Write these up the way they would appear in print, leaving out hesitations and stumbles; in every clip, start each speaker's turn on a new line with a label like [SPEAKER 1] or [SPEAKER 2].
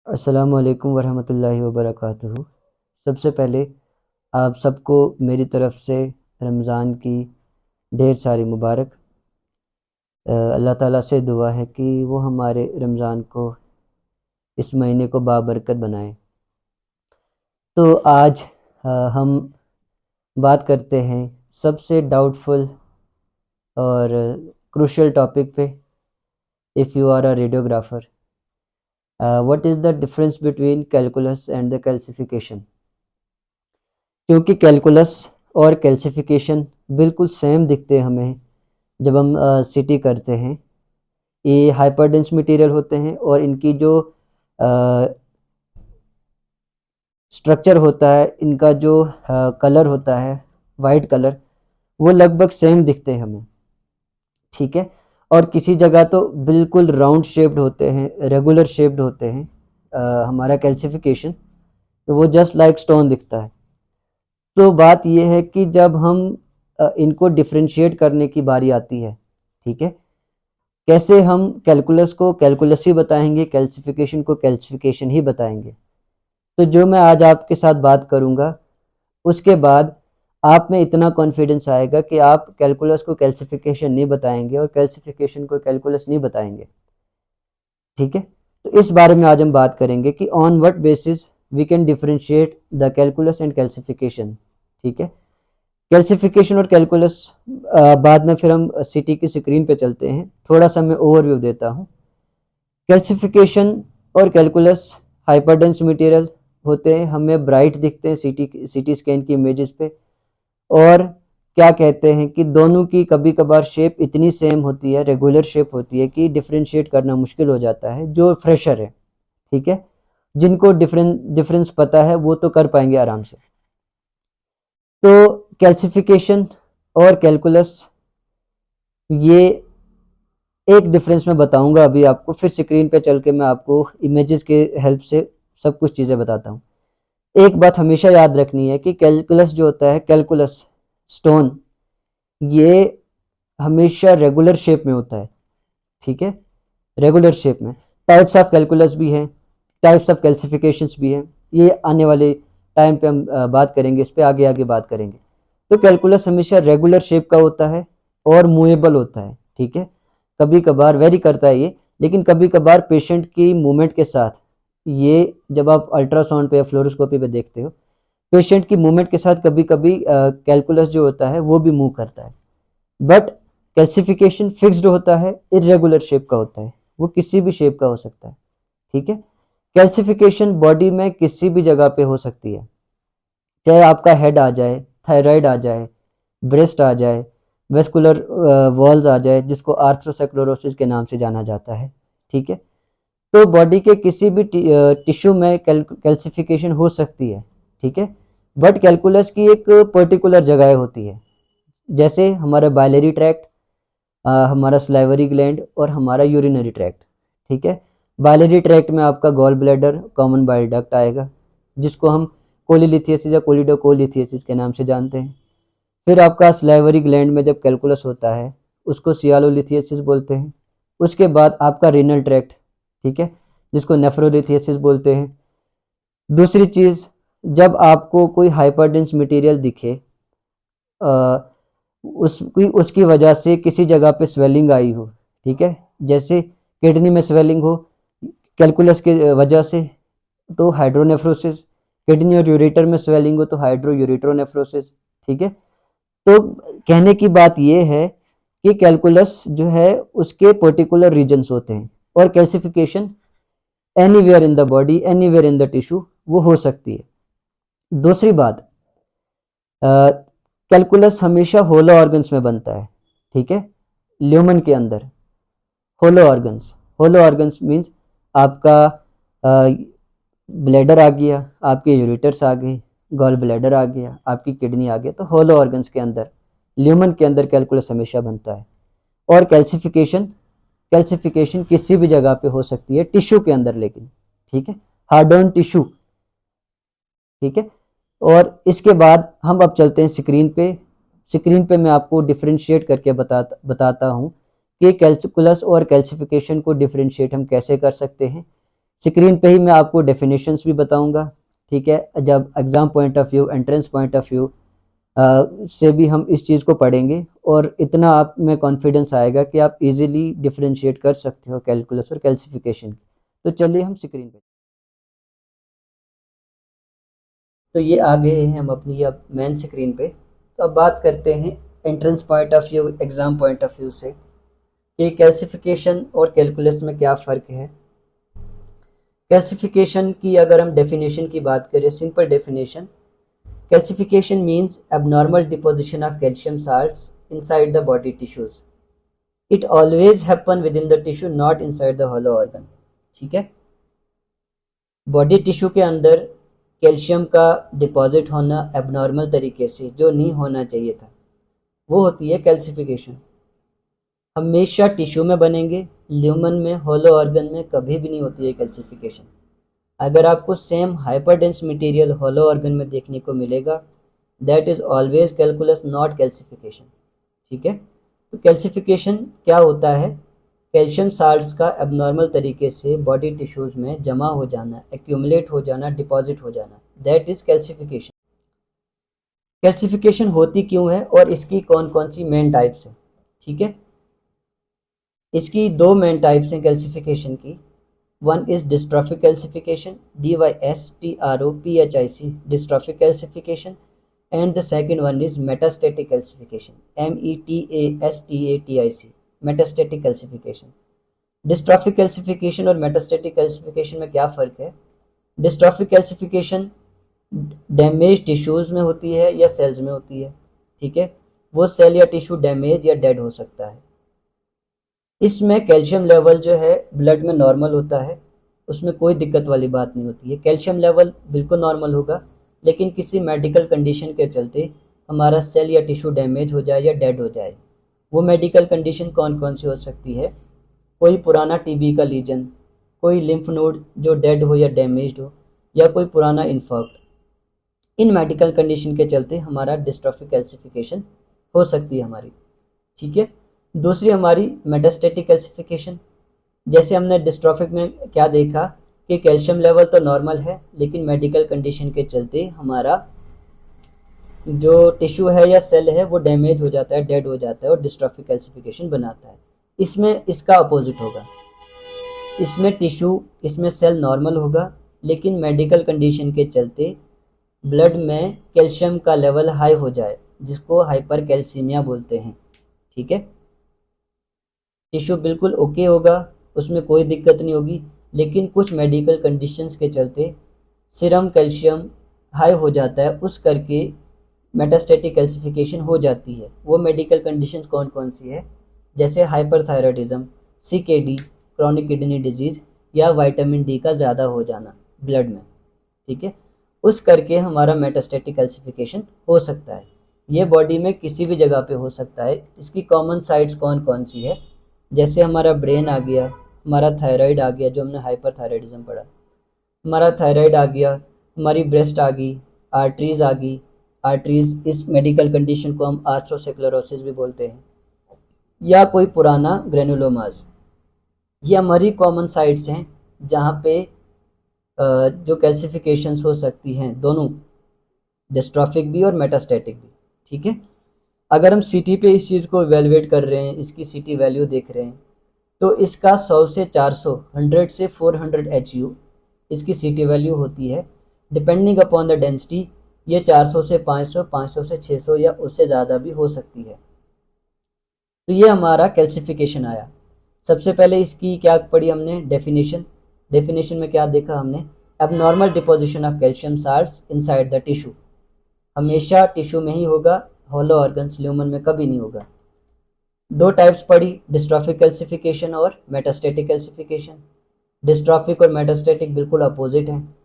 [SPEAKER 1] अस्सलामुअलैकुम वरहमतुल्लाहि वबरकातुहू। सबसे पहले आप सबको मेरी तरफ़ से रमज़ान की ढेर सारी मुबारक। अल्लाह ताला से दुआ है कि वो हमारे रमज़ान को, इस महीने को बाबरकत बनाए। तो आज हम बात करते हैं सबसे डाउटफुल और क्रूशियल टॉपिक पे। If you are a radiographer, what is the difference between calculus and the calcification. क्योंकि कैलकुलस और कैल्सिफिकेशन बिल्कुल सेम दिखते हैं हमें जब हम सीटी करते हैं। ये हाइपरडेंस मटेरियल होते हैं और इनकी जो स्ट्रक्चर होता है, इनका जो कलर होता है वाइट कलर, वो लगभग सेम दिखते हैं हमें, ठीक है। और किसी जगह तो बिल्कुल राउंड शेप्ड होते हैं, रेगुलर शेप्ड होते हैं हमारा कैल्सिफिकेशन, तो वो जस्ट लाइक स्टोन दिखता है। तो बात ये है कि जब हम इनको डिफरेंशिएट करने की बारी आती है, ठीक है, कैसे हम कैलकुलस को कैलकुलस ही बताएंगे, कैल्सिफिकेशन को कैल्सिफिकेशन ही बताएंगे। तो जो मैं आज आपके साथ बात करूंगा, उसके बाद आप में इतना कॉन्फिडेंस आएगा कि आप कैलकुलस को कैल्सिफिकेशन नहीं बताएंगे और कैल्सिफिकेशन को कैलकुलस नहीं बताएंगे, ठीक है। तो इस बारे में आज हम बात करेंगे कि on what basis we can differentiate the calculus and calcification, ठीक है। कैल्सिफिकेशन और कैलकुलस बाद में फिर हम सीटी की स्क्रीन पे चलते हैं, थोड़ा सा मैं ओवरव्यू देता हूँ। कैल्सिफिकेशन और कैलकुलस हाइपरडेंस मटेरियल होते हैं, हमें ब्राइट दिखते हैं सीटी स्कैन की इमेजेस पे। और क्या कहते हैं कि दोनों की कभी कभार शेप इतनी सेम होती है, रेगुलर शेप होती है, कि डिफरेंशिएट करना मुश्किल हो जाता है जो फ्रेशर है, ठीक है। जिनको डिफरेंस पता है वो तो कर पाएंगे आराम से। तो कैल्सिफिकेशन और कैलकुलस, ये एक डिफरेंस मैं बताऊंगा अभी आपको, फिर स्क्रीन पे चल के मैं आपको इमेजेस के हेल्प से सब कुछ चीज़ें बताता हूँ। एक बात हमेशा याद रखनी है कि कैलकुलस जो होता है, कैलकुलस स्टोन, ये हमेशा रेगुलर शेप में होता है, ठीक है, रेगुलर शेप में। टाइप्स ऑफ कैलकुलस भी हैं, टाइप्स ऑफ कैल्सिफिकेशंस भी हैं, ये आने वाले टाइम पे हम बात करेंगे, इस पे आगे आगे बात करेंगे। तो कैलकुलस हमेशा रेगुलर शेप का होता है और मूवेबल होता है, ठीक है। कभी कभार वेरी करता है ये, लेकिन कभी कभार पेशेंट की मूवमेंट के साथ, ये जब आप अल्ट्रासाउंड पे या फ्लोरोस्कोपी पे देखते हो, पेशेंट की मूवमेंट के साथ कभी कभी कैलकुलस जो होता है वो भी मूव करता है। बट कैल्सिफिकेशन फिक्स्ड होता है, इरेगुलर शेप का होता है, वो किसी भी शेप का हो सकता है, ठीक है। कैल्सिफिकेशन बॉडी में किसी भी जगह पे हो सकती है, चाहे आपका हेड आ जाए, थायराइड आ जाए, ब्रेस्ट आ जाए, वेस्कुलर वॉल्स आ जाए, जिसको आर्थ्रोस्क्लेरोसिस के नाम से जाना जाता है, ठीक है। तो बॉडी के किसी भी टिश्यू में कैल्सिफिकेशन हो सकती है, ठीक है। बट कैलकुलस की एक पर्टिकुलर जगह होती है, जैसे हमारा बाइलरी ट्रैक्ट, हमारा स्लाइवरी ग्लैंड और हमारा यूरिनरी ट्रैक्ट, ठीक है। बाइलरी ट्रैक्ट में आपका gallbladder, common bile duct आएगा, जिसको हम कोलीलिथियसिस या कोलिडोकोलिथियसिस के नाम से जानते हैं। फिर आपका स्लाइवरी ग्लैंड में जब कैलकुलस होता है, उसको सियालोलिथियसिस बोलते हैं। उसके बाद आपका रीनल ट्रैक्ट, ठीक है, जिसको नेफ्रोलिथियसिस बोलते हैं। दूसरी चीज़, जब आपको कोई हाइपरडेंस मटेरियल दिखे, उसकी उसकी वजह से किसी जगह पे स्वेलिंग आई हो, ठीक है, जैसे किडनी में स्वेलिंग हो कैलकुलस की वजह से, तो हाइड्रोनेफ्रोसिस। किडनी और यूरेटर में स्वेलिंग हो तो हाइड्रो यूरेट्रोनेफ्रोसिस, ठीक है। तो कहने की बात यह है कि कैलकुलस जो है उसके पर्टिकुलर रीजन्स होते हैं, और calcification anywhere in the body, anywhere in the tissue वो हो सकती है। दूसरी बात, कैलकुलस हमेशा होलो ऑर्गन्स में बनता है, ठीक है, ल्यूमन के अंदर। होलो ऑर्गन्स, होलो ऑर्गन्स मीन्स आपका ब्लैडर आ गया, आपके यूरेटर्स आ गए, गॉल ब्लैडर आ गया, आपकी किडनी आ गया, तो होलो ऑर्गन्स के अंदर, ल्यूमन के अंदर कैलकुलस हमेशा बनता है। और कैल्सिफिकेशन, कैल्सिफिकेशन किसी भी जगह पे हो सकती है टिश्यू के अंदर, लेकिन ठीक है, हार्ड टिश्यू, ठीक है। और इसके बाद हम अब चलते हैं स्क्रीन पे। स्क्रीन पे मैं आपको डिफरेंशिएट करके बताता हूँ कि कैल्कुलस और कैल्सिफिकेशन को डिफरेंशिएट हम कैसे कर सकते हैं, स्क्रीन पे ही मैं आपको डेफिनेशंस भी बताऊंगा, ठीक है। जब exam point of view, entrance point of view से भी हम इस चीज़ को पढ़ेंगे, और इतना आप में कॉन्फिडेंस आएगा कि आप इजीली डिफरेंशिएट कर सकते हो कैलकुलस और कैल्सिफिकेशन। तो चलिए हम स्क्रीन पे, तो ये आ गए हैं हम अपनी अब मेन स्क्रीन पे। तो अब बात करते हैं entrance point of view, exam point of view से, कि कैल्सिफिकेशन और कैलकुलस में क्या फ़र्क है। कैल्सिफिकेशन की अगर हम डेफिनेशन की बात करें, simple definition, calcification means abnormal deposition of calcium salts inside the body tissues. It always happen within the tissue, not inside the hollow organ. ठीक है। बॉडी टिश्यू के अंदर कैल्शियम का डिपॉजिट होना एबनॉर्मल तरीके से, जो नहीं होना चाहिए था, वो होती है कैल्सिफिकेशन। हमेशा टिश्यू में बनेंगे, ल्यूमन में, होलो ऑर्गन में कभी भी नहीं होती है कैल्सिफिकेशन। अगर आपको सेम हाइपरडेंस मटेरियल होलो ऑर्गन में देखने को मिलेगा, that is always calculus, not calcification. ठीक है। तो कैल्सिफिकेशन क्या होता है? कैल्शियम साल्ट्स का एबनॉर्मल तरीके से बॉडी टिश्यूज में जमा हो जाना, एक्यूमुलेट हो जाना, डिपॉजिट हो जाना, दैट इज कैल्सिफिकेशन। कैल्सिफिकेशन होती क्यों है और इसकी कौन कौन सी मेन टाइप्स है? ठीक है। इसकी दो मेन टाइप्स हैं कैल्सिफिकेशन की। One is dystrophic calcification, DYSTROPHIC, dystrophic calcification, and the second one is metastatic calcification, METASTATIC, metastatic calcification। Dystrophic calcification और मेटास्टेटिक कैल्सिफिकेशन में क्या फ़र्क है? डिस्ट्रॉफिक कैल्सिफिकेशन डैमेज टिश्यूज़ में होती है या सेल्स में होती है, ठीक है। वो सेल या टिश्यू डैमेज या डेड हो सकता है। इसमें कैल्शियम लेवल जो है ब्लड में नॉर्मल होता है, उसमें कोई दिक्कत वाली बात नहीं होती है। कैल्शियम लेवल बिल्कुल नॉर्मल होगा, लेकिन किसी मेडिकल कंडीशन के चलते हमारा सेल या टिश्यू डैमेज हो जाए या डेड हो जाए। वो मेडिकल कंडीशन कौन कौन सी हो सकती है? कोई पुराना टीबी का लीजन, कोई लिम्फ नोड जो डेड हो या डैमेज्ड हो, या कोई पुराना इन्फेक्ट। इन मेडिकल कंडीशन के चलते हमारा डिस्ट्रॉफिक कैल्सिफिकेशन हो सकती है हमारी, ठीक है। दूसरी हमारी मेटास्टेटिक कैल्सिफिकेशन। जैसे हमने डिस्ट्रॉफिक में क्या देखा कि कैल्शियम लेवल तो नॉर्मल है, लेकिन मेडिकल कंडीशन के चलते हमारा जो टिश्यू है या सेल है वो डैमेज हो जाता है, डेड हो जाता है और डिस्ट्रॉफिक कैल्सिफिकेशन बनाता है। इसमें इसका अपोजिट होगा, इसमें टिश्यू, इसमें सेल नॉर्मल होगा, लेकिन मेडिकल कंडीशन के चलते ब्लड में कैल्शियम का लेवल हाई हो जाए, जिसको हाइपर कैल्सीमिया बोलते हैं, ठीक है। टिश्यू बिल्कुल ओके होगा, उसमें कोई दिक्कत नहीं होगी, लेकिन कुछ मेडिकल कंडीशंस के चलते सीरम कैल्शियम हाई हो जाता है, उस करके मेटास्टेटिक कैल्सिफिकेशन हो जाती है। वो मेडिकल कंडीशंस कौन कौन सी है? जैसे hyperthyroidism, CKD, chronic kidney disease, या विटामिन डी का ज़्यादा हो जाना ब्लड में, ठीक है। उस करके हमारा मेटास्टेटिक कैल्सिफिकेशन हो सकता है। ये बॉडी में किसी भी जगह पे हो सकता है। इसकी कॉमन साइट्स कौन कौन सी है? जैसे हमारा ब्रेन आ गया, हमारा थायराइड आ गया, जो हमने हाइपरथायराइडिज्म पढ़ा, हमारा थायराइड आ गया, हमारी ब्रेस्ट आ गई, आर्टरीज आ गई। आर्टरीज, इस मेडिकल कंडीशन को हम आर्थ्रोस्क्लेरोसिस भी बोलते हैं, या कोई पुराना ग्रेनुलोमास। ये हमारी कॉमन साइट्स हैं जहाँ पे जो कैल्सिफिकेशंस हो सकती हैं, दोनों डिस्ट्रॉफिक भी और मेटास्टेटिक भी, ठीक है। अगर हम सीटी पे इस चीज़ को इवेलुएट कर रहे हैं, इसकी सीटी वैल्यू देख रहे हैं, तो इसका 100 से 400, 100 से 400 HU इसकी सीटी वैल्यू होती है। डिपेंडिंग अपॉन द डेंसिटी ये 400 से 500, 500 से 600 या उससे ज़्यादा भी हो सकती है। तो ये हमारा कैल्सिफिकेशन आया। सबसे पहले इसकी क्या पढ़ी हमने? डेफिनेशन। डेफिनेशन में क्या देखा हमने? Abnormal deposition of calcium salts inside the tissue. हमेशा टिश्यू में ही होगा, होलो ऑर्गन्स, ल्यूमन में कभी नहीं होगा। दो टाइप्स पढ़ी, डिस्ट्रॉफिक कैल्सिफिकेशन और मेटास्टेटिक कैल्सिफिकेशन। डिस्ट्रॉफिक और मेटास्टेटिक बिल्कुल अपोजिट हैं।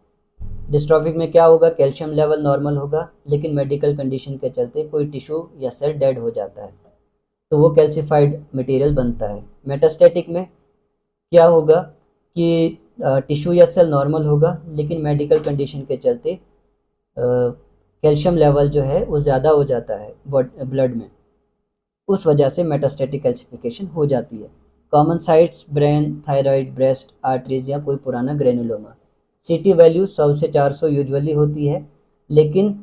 [SPEAKER 1] डिस्ट्रॉफिक में क्या होगा? कैल्शियम लेवल नॉर्मल होगा, लेकिन मेडिकल कंडीशन के चलते कोई टिश्यू या सेल डेड हो जाता है, तो वो कैल्सिफाइड मटेरियल बनता है। मेटास्टेटिक में क्या होगा कि टिश्यू या सेल नॉर्मल होगा, लेकिन मेडिकल कंडीशन के चलते कैल्शियम लेवल जो है वो ज़्यादा हो जाता है ब्लड में, उस वजह से मेटास्टेटिक कैल्सिफिकेशन हो जाती है। Common sites brain, thyroid, breast, arteries या कोई पुराना ग्रेनुलोमा। सीटी वैल्यू 100 से 400 यूजुअली होती है, लेकिन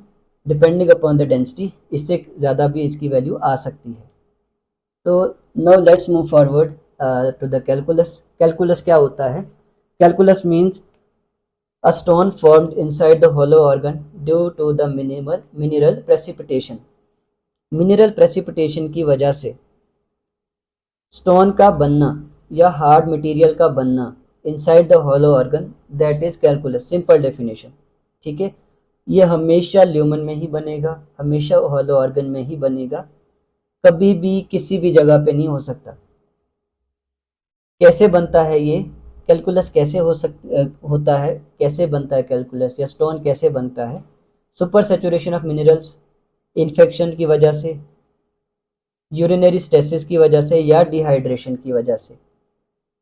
[SPEAKER 1] डिपेंडिंग अपॉन द डेंसिटी इससे ज़्यादा भी इसकी वैल्यू आ सकती है। तो now let's move forward to the calculus. Calculus क्या होता है? Calculus means a stone formed inside the hollow organ due to the mineral precipitation। Mineral precipitation की वजह से स्टोन का बनना या हार्ड मटेरियल का बनना inside the hollow organ, that is calculus. Simple definition, ठीक है। ये हमेशा ल्यूमन में ही बनेगा, हमेशा हॉलो ऑर्गन में ही बनेगा, कभी भी किसी भी जगह पे नहीं हो सकता। कैसे बनता है ये कैलकुलस? कैसे होता है, कैसे बनता है कैलकुलस या स्टोन कैसे बनता है? Super saturation of minerals, infection की वजह से, यूरिनरी स्टेसिस की वजह से या डिहाइड्रेशन की वजह से।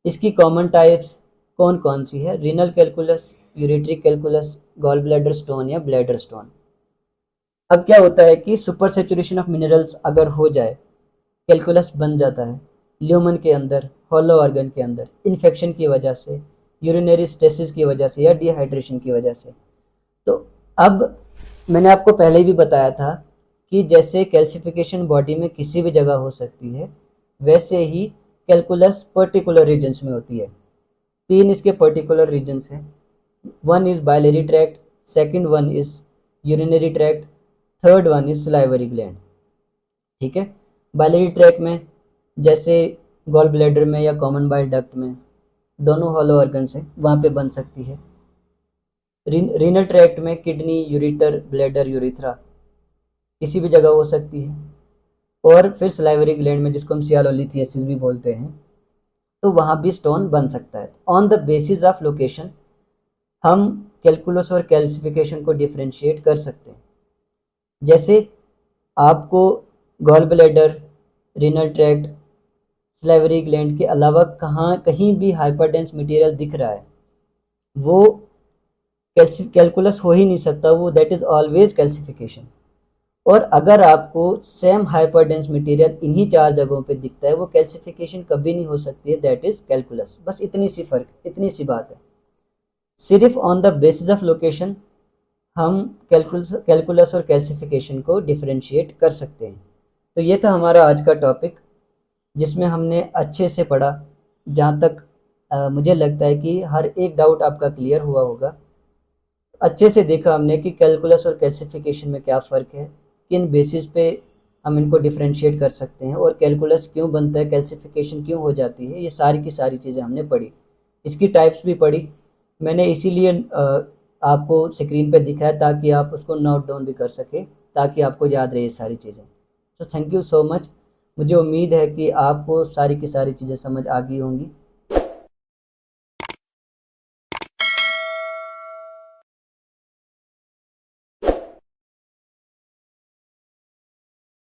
[SPEAKER 1] इसकी कॉमन टाइप्स कौन कौन सी है? Renal calculus, ureteric calculus, gall bladder stone या ब्लैडर स्टोन। अब क्या होता है कि सुपर सेचुरेशन ऑफ मिनरल्स अगर हो जाए, कैलकुलस बन जाता है ल्यूमन के अंदर, हॉलो ऑर्गन के अंदर, इन्फेक्शन की वजह से, यूरिनरी स्टेसिस की वजह से या डिहाइड्रेशन की वजह से। तो अब मैंने आपको पहले भी बताया था कि जैसे कैल्सिफिकेशन बॉडी में किसी भी जगह हो सकती है, वैसे ही कैलकुलस पर्टिकुलर रीजन्स में होती है। 3 इसके पर्टिकुलर रीजन्स हैं। One is biliary tract, second one is urinary tract, third one is salivary gland, ठीक है। बाइलरी ट्रैक्ट में जैसे गॉल ब्लैडर में या कॉमन बाइल डक्ट में, दोनों हॉलो ऑर्गन्स हैं, वहाँ पे बन सकती है। रीनल ट्रैक्ट में किडनी, यूरिटर, ब्लैडर, यूरिथ्रा, किसी भी जगह हो सकती है। और फिर सलाइवरी ग्लैंड में, जिसको हम सियालोलिथियसिस भी बोलते हैं, तो वहाँ भी स्टोन बन सकता है। On the basis of location हम कैलकुलस और कैल्सिफिकेशन को डिफ्रेंशिएट कर सकते हैं। जैसे आपको gallbladder, renal tract, salivary gland के अलावा कहीं भी हाइपरडेंस मटेरियल दिख रहा है, वो कैलकुलस हो ही नहीं सकता, वो दैट इज ऑलवेज कैल्सिफिकेशन। और अगर आपको सेम हाइपरडेंस मटेरियल इन्हीं 4 जगहों पे दिखता है, वो कैल्सिफिकेशन कभी नहीं हो सकती है, दैट इज कैलकुलस। बस इतनी सी फर्क, इतनी सी बात है। सिर्फ on the basis of location हम कैलकुलस और कैल्सिफिकेशन को डिफरेंशिएट कर सकते हैं। तो ये था हमारा आज का टॉपिक, जिसमें हमने अच्छे से पढ़ा। जहाँ तक मुझे लगता है कि हर एक डाउट आपका क्लियर हुआ होगा। अच्छे से देखा हमने कि कैलकुलस और कैल्सिफिकेशन में क्या फ़र्क है, किन बेसिस पे हम इनको डिफरेंशिएट कर सकते हैं, और कैलकुलस क्यों बनता है, कैल्सिफिकेशन क्यों हो जाती है। ये सारी की सारी चीज़ें हमने पढ़ी, इसकी टाइप्स भी पढ़ी। मैंने इसीलिए आपको स्क्रीन पे दिखाया ताकि आप उसको नोट डाउन भी कर सकें, ताकि आपको याद रहे ये सारी चीज़ें। तो थैंक यू सो मच। मुझे उम्मीद है कि आपको सारी की सारी चीज़ें समझ आ गई होंगी।